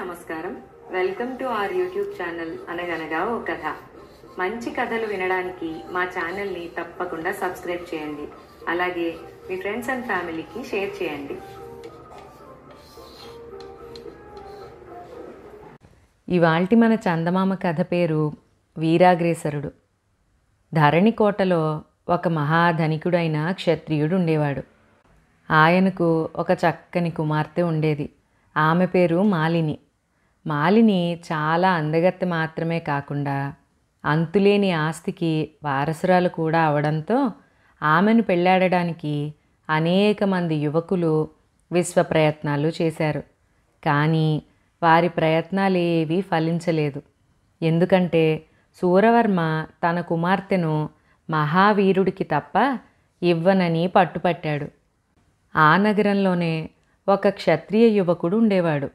నమస్కారం. Welcome to our YouTube channel అనగనగా ఓ కథ. మంచి కథలు వినడానికి మా ఛానల్ని తప్పకుండా సబ్స్క్రైబ్ చేయండి. అలాగే మీ ఫ్రెండ్స్ అండ్ ఫ్యామిలీకి షేర్ చేయండి. ఇవాల్టి మన చందమామ కథ పేరు వీరాగ్రేసరుడు. ధరణికోటలో ఒక మహాధనికుడైన క్షత్రియుడు ఉండేవాడు. ఆయనకు ఒక చక్కని కుమార్తె ఉండేది. ఆమె పేరు మాలిని. మాలిని చాలా అందగత్తె మాత్రమే కాకుండా అంతులేని ఆస్తికి వారసురాలు కూడా అవడంతో ఆమెను పెళ్లాడడానికి అనేక మంది యువకులు విశ్వ ప్రయత్నాలు చేశారు. కానీ వారి ప్రయత్నాలు ఏవీ ఫలించలేదు. ఎందుకంటే శూరవర్మ తన కుమార్తెను మహావీరుడికి తప్ప ఇవ్వనని పట్టుపట్టాడు. ఆ నగరంలోనే ఒక క్షత్రియ యువకుడు ఉండేవాడు.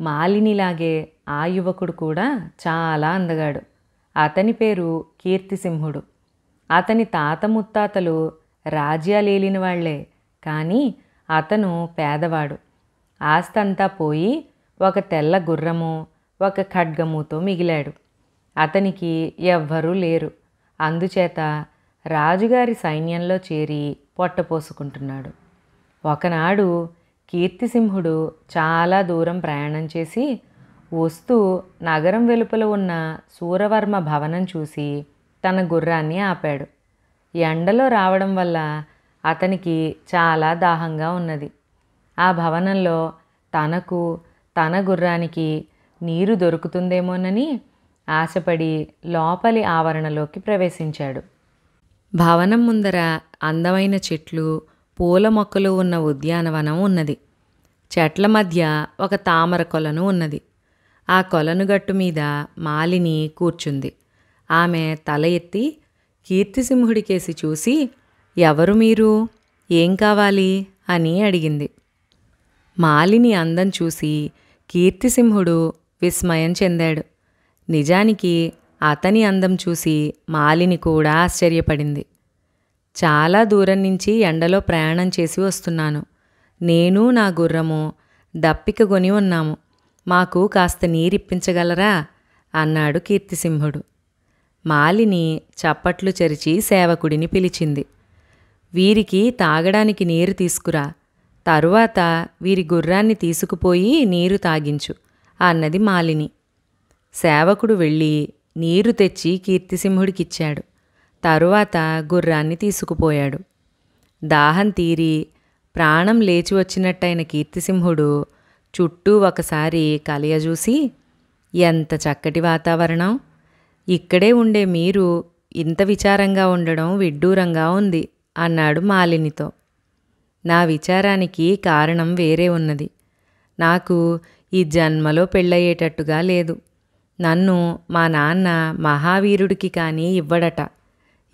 మాలినిలాగే ఆ యువకుడు కూడా చాలా అందగాడు. అతని పేరు కీర్తిసింహుడు. అతని తాత ముత్తాతలు రాజ్యాలేలిన వాళ్లే, కానీ అతను పేదవాడు. ఆస్తంతా పోయి ఒక తెల్ల గుర్రము, ఒక ఖడ్గముతో మిగిలాడు. అతనికి ఎవ్వరూ లేరు. అందుచేత రాజుగారి సైన్యంలో చేరి పొట్టపోసుకుంటున్నాడు. ఒకనాడు కీర్తిసింహుడు చాలా దూరం ప్రయాణం చేసి వస్తూ నగరం వెలుపల ఉన్న శూరవర్మ భవనం చూసి తన గుర్రాన్ని ఆపాడు. ఎండలో రావడం వల్ల అతనికి చాలా దాహంగా ఉన్నది. ఆ భవనంలో తనకు తన గుర్రానికి నీరు దొరుకుతుందేమోనని ఆశపడి లోపలి ఆవరణలోకి ప్రవేశించాడు. భవనం ముందర అందమైన చెట్లు, పూల మొక్కలు ఉన్న ఉద్యానవనం ఉన్నది. చెట్ల మధ్య ఒక తామర కొలను ఉన్నది. ఆ కొలను గట్టు మీద మాలిని కూర్చుంది. ఆమె తల ఎత్తి కీర్తిసింహుడికేసి చూసి, "ఎవరు మీరు? ఏం కావాలి?" అని అడిగింది. మాలిని అందం చూసి కీర్తిసింహుడు విస్మయం చెందాడు. నిజానికి అతని అందం చూసి మాలిని కూడా ఆశ్చర్యపడింది. "చాలా దూరం నుంచి ఎండలో ప్రయాణం చేసి వస్తున్నాను. నేను నా గుర్రము దప్పిక కొని ఉన్నాము. మాకు కాస్త నీరిప్పించగలరా?" అన్నాడు కీర్తిసింహుడు. మాలిని చప్పట్లు చరిచి సేవకుడిని పిలిచింది. "వీరికి తాగడానికి నీరు తీసుకురా. తరువాత వీరి గుర్రాన్ని తీసుకుపోయి నీరు తాగించు" అన్నది మాలిని. సేవకుడు వెళ్ళి నీరు తెచ్చి కీర్తిసింహుడికిచ్చాడు. తరువాత గుర్రాన్ని తీసుకుపోయాడు. దాహం తీరి ప్రాణం లేచి వచ్చినట్టయిన కీర్తిసింహుడు చుట్టూ ఒకసారి కలయజూసి, "ఎంత చక్కటి వాతావరణం! ఇక్కడే ఉండే మీరు ఇంత విచారంగా ఉండడం విడ్డూరంగా ఉంది" అన్నాడు మాలినితో. "నా విచారానికి కారణం వేరే ఉన్నది. నాకు ఈ జన్మలో పెళ్ళయ్యేటట్టుగా లేదు. నన్ను మా నాన్న మహావీరుడికి కానీ ఇవ్వడట.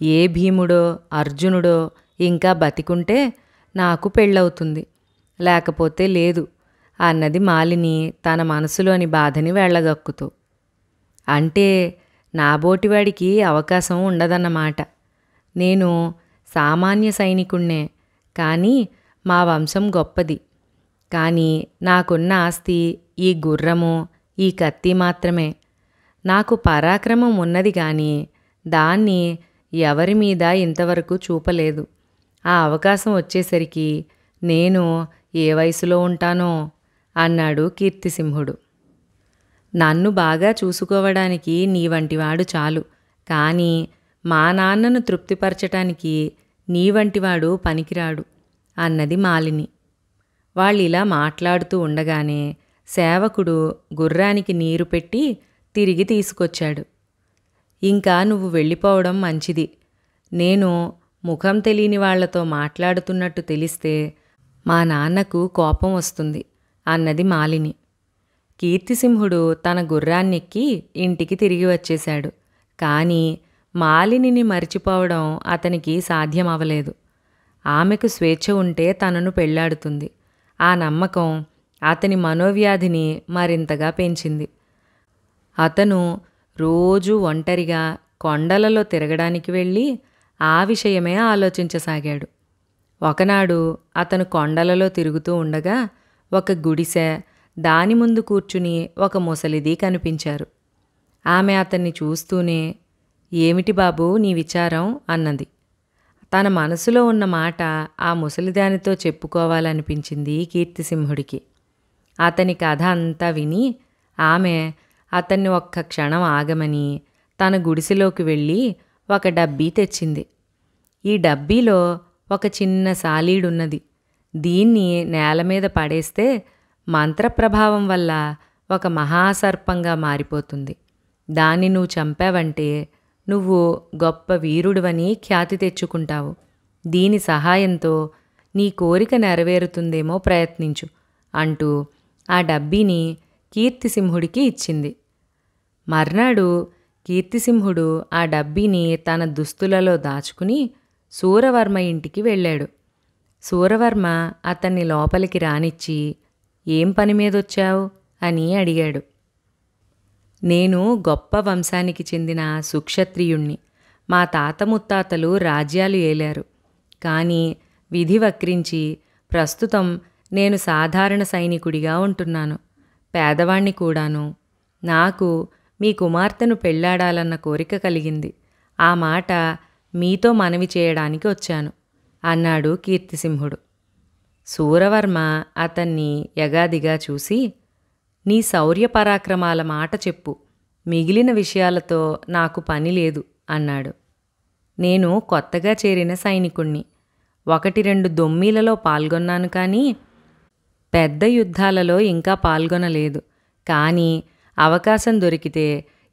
ఏ భీముడో అర్జునుడో ఇంకా బతికుంటే నాకు పెళ్ళవుతుంది, లేకపోతే లేదు" అన్నది మాలిని తన మనసులోని బాధని వెళ్ళగక్కుతూ. "అంటే నాబోటివాడికి అవకాశం ఉండదన్నమాట. నేను సామాన్య సైనికుణ్ణే, కానీ మా వంశం గొప్పది. కానీ నాకున్న ఆస్తి ఈ గుర్రము, ఈ కత్తి మాత్రమే. నాకు పరాక్రమం ఉన్నది కానీ దాన్ని ఎవరి మీద ఇంతవరకు చూపలేదు. ఆ అవకాశం వచ్చేసరికి నేను ఏ వయసులో ఉంటానో" అన్నాడు కీర్తిసింహుడు. "నన్ను బాగా చూసుకోవడానికి నీ వంటివాడు చాలు, కానీ మా నాన్నను తృప్తిపరచటానికి నీ వంటివాడు పనికిరాడు" అన్నది మాలిని. వాళ్ళిలా మాట్లాడుతూ ఉండగానే సేవకుడు గుర్రానికి నీరు పెట్టి తిరిగి తీసుకొచ్చాడు. "ఇంకా నువ్వు వెళ్ళిపోవడం మంచిది. నేను ముఖం తెలియని వాళ్లతో మాట్లాడుతున్నట్టు తెలిస్తే మా నాన్నకు కోపం వస్తుంది" అన్నది మాలిని. కీర్తిసింహుడు తన గుర్రాన్నెక్కి ఇంటికి తిరిగి వచ్చేశాడు. కానీ మాలినిని మరిచిపోవడం అతనికి సాధ్యమవలేదు. ఆమెకు స్వేచ్ఛ ఉంటే తనను పెళ్లాడుతుంది. ఆ నమ్మకం అతని మనోవ్యాధిని మరింతగా పెంచింది. అతను రోజూ ఒంటరిగా కొండలలో తిరగడానికి వెళ్ళి ఆ విషయమే ఆలోచించసాగాడు. ఒకనాడు అతను కొండలలో తిరుగుతూ ఉండగా ఒక గుడిసె, దాని ముందు కూర్చుని ఒక ముసలిది కనిపించారు. ఆమె అతన్ని చూస్తూనే, ఏమిటి బాబూ నీ విచారం అన్నది. తన మనసులో ఉన్న మాట ఆ ముసలిదానితో చెప్పుకోవాలనిపించింది కీర్తిసింహుడికి. అతని కథ అంతా విని ఆమె అతన్ని ఒక్క క్షణం ఆగమని తన గుడిసెలోకి వెళ్ళి ఒక డబ్బీ తెచ్చింది. ఈ డబ్బీలో ఒక చిన్న సాలీడున్నది. దీన్ని నేల మీద పడేస్తే మంత్రప్రభావం వల్ల ఒక మహాసర్పంగా మారిపోతుంది. దాన్ని నువ్వు చంపావంటే నువ్వు గొప్ప వీరుడివని ఖ్యాతి తెచ్చుకుంటావు. దీని సహాయంతో నీ కోరిక నెరవేరుతుందేమో ప్రయత్నించు అంటూ ఆ డబ్బీని కీర్తిసింహుడికి ఇచ్చింది. మర్నాడు కీర్తిసింహుడు ఆ డబ్బీని తన దుస్తులలో దాచుకుని శూరవర్మ ఇంటికి వెళ్ళాడు. శూరవర్మ అతన్ని లోపలికి రానిచ్చి, ఏం పని మీదొచ్చావు అని అడిగాడు. నేను గొప్ప వంశానికి చెందిన సుక్షత్రియుణ్ణి. మా తాత ముత్తాతలు రాజ్యాలు ఏలారు. కానీ విధి వక్రించి ప్రస్తుతం నేను సాధారణ సైనికుడిగా ఉంటున్నాను. పేదవాణ్ణి కూడాను. నాకు మీ కుమార్తెను పెళ్లాడాలన్న కోరిక కలిగింది. ఆ మాట మీతో మనవి చేయడానికి వచ్చాను అన్నాడు కీర్తిసింహుడు. శూరవర్మ అతన్ని యగాదిగా చూసి, నీ శౌర్య పరాక్రమాల మాట చెప్పు, మిగిలిన విషయాలతో నాకు పని లేదు అన్నాడు. నేను కొత్తగా చేరిన సైనికుణ్ణి. 1-2 దొమ్మీలలో పాల్గొన్నాను, కానీ పెద్ద యుద్ధాలలో ఇంకా పాల్గొనలేదు. కానీ అవకాశం దొరికితే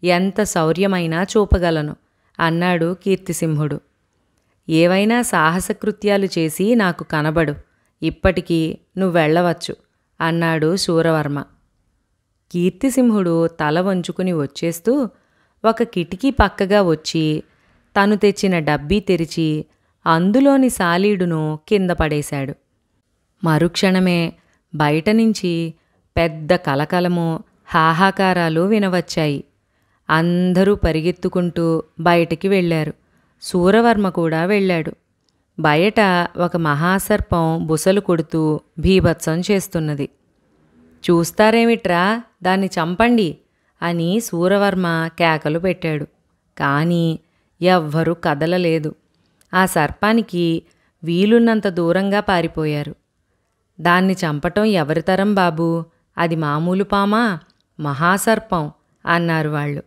ఎంత శౌర్యమైనా చూపగలను అన్నాడు కీర్తిసింహుడు. ఏవైనా సాహసకృత్యాలు చేసి నాకు కనబడు. ఇప్పటికీ నువ్వెళ్ళవచ్చు అన్నాడు శూరవర్మ. కీర్తిసింహుడు తల వంచుకుని వచ్చేస్తూ ఒక కిటికీ పక్కగా వచ్చి తను తెచ్చిన డబ్బీ తెరిచి అందులోని సాలీడును కింద పడేశాడు. మరుక్షణమే బయట నుంచి పెద్ద కలకలము, హాహాకారాలు వినవచ్చాయి. అందరూ పరిగెత్తుకుంటూ బయటికి వెళ్ళారు. శూరవర్మ కూడా వెళ్ళాడు. బయట ఒక మహాసర్పం బుసలు కొడుతూ భీభత్సం చేస్తున్నది. చూస్తారేమిట్రా, దాన్ని చంపండి అని శూరవర్మ కేకలు పెట్టాడు. కానీ ఎవ్వరూ కదలలేదు. ఆ సర్పానికి వీలున్నంత దూరంగా పారిపోయారు. దాన్ని చంపటం ఎవరితరం బాబూ, అది మామూలు పామా, మహాసర్పం అన్నారు వాళ్ళు.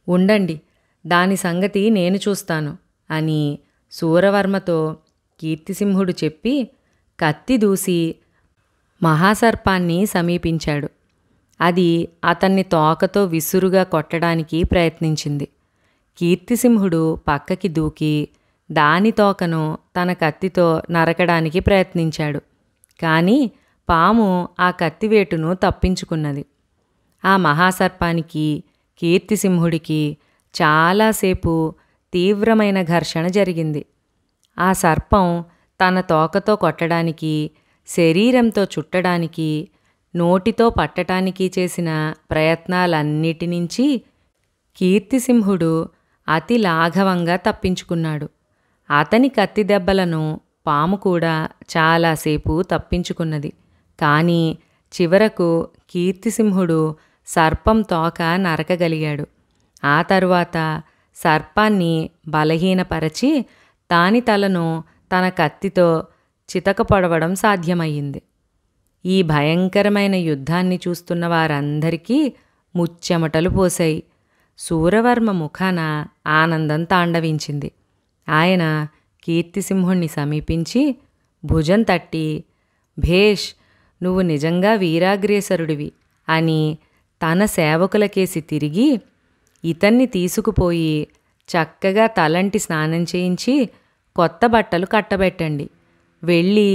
ఉండండి, దాని సంగతి నేను చూస్తాను అని శూరవర్మతో కీర్తిసింహుడు చెప్పి కత్తి దూసి మహాసర్పాన్ని సమీపించాడు. అది అతన్ని తోకతో విసురుగా కొట్టడానికి ప్రయత్నించింది. కీర్తిసింహుడు పక్కకి దూకి దాని తోకను తన కత్తితో నరకడానికి ప్రయత్నించాడు. కానీ పాము ఆ కత్తివేటును తప్పించుకున్నది. ఆ మహాసర్పానికి కీర్తిసింహుడికి చాలాసేపు తీవ్రమైన ఘర్షణ జరిగింది. ఆ సర్పం తన తోకతో కొట్టడానికి, శరీరంతో చుట్టడానికి, నోటితో పట్టడానికి చేసిన ప్రయత్నాలన్నిటి నుంచి కీర్తిసింహుడు అతి లాఘవంగా తప్పించుకున్నాడు. అతని కత్తి దెబ్బలను పాము కూడా చాలాసేపు తప్పించుకున్నది. కానీ చివరకు కీర్తిసింహుడు సర్పం తోక నరకగలిగాడు. ఆ తరువాత సర్పాన్ని బలహీనపరచి దాని తలను తన కత్తితో చితక పొడవడం సాధ్యమయ్యింది. ఈ భయంకరమైన యుద్ధాన్ని చూస్తున్న వారందరికీ ముచ్చెమటలు పోశాయి. శూరవర్మ ముఖాన ఆనందం తాండవించింది. ఆయన కీర్తిసింహుణ్ణి సమీపించి భుజం తట్టి, భేష్, నువ్వు నిజంగా వీరాగ్రేసరుడివి అని తన సేవకులకేసి తిరిగి, ఇతన్ని తీసుకుపోయి చక్కగా తలంటి స్నానం చేయించి కొత్త బట్టలు కట్టబెట్టండి, వెళ్ళి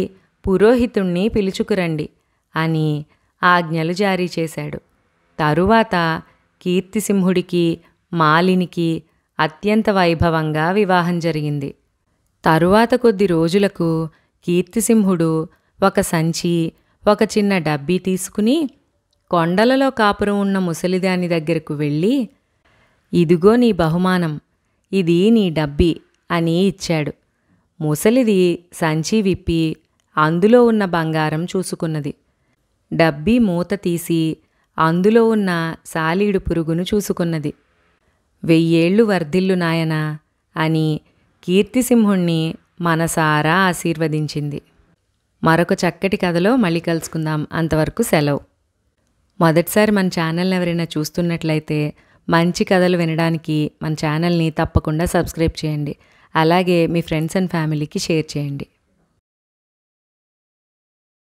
పురోహితుణ్ణి పిలుచుకురండి అని ఆజ్ఞలు జారీ చేశాడు. తరువాత కీర్తిసింహుడికి మాలినికి అత్యంత వైభవంగా వివాహం జరిగింది. తరువాత కొద్ది రోజులకు కీర్తిసింహుడు ఒక సంచి, ఒక చిన్న డబ్బీ తీసుకుని కొండలలో కాపురం ఉన్న ముసలిదాని దగ్గరకు వెళ్ళి, ఇదిగో నీ బహుమానం, ఇది నీ డబ్బీ అని ఇచ్చాడు. ముసలిది సంచి విప్పి అందులో ఉన్న బంగారం చూసుకున్నది. డబ్బీ మూత తీసి అందులో ఉన్న సాలీడు పురుగును చూసుకున్నది. 1000 ఏళ్ళు వర్ధిల్లు నాయనా అని కీర్తిసింహుణ్ణి మనసారా ఆశీర్వదించింది. మరొక చక్కటి కథలో మళ్ళీ కలుసుకుందాం. అంతవరకు సెలవు. మొదటిసారి మన ఛానల్ని ఎవరైనా చూస్తున్నట్లయితే మంచి కథలు వినడానికి మన ఛానల్ని తప్పకుండా సబ్స్క్రైబ్ చేయండి. అలాగే మీ ఫ్రెండ్స్ అండ్ ఫ్యామిలీకి షేర్ చేయండి.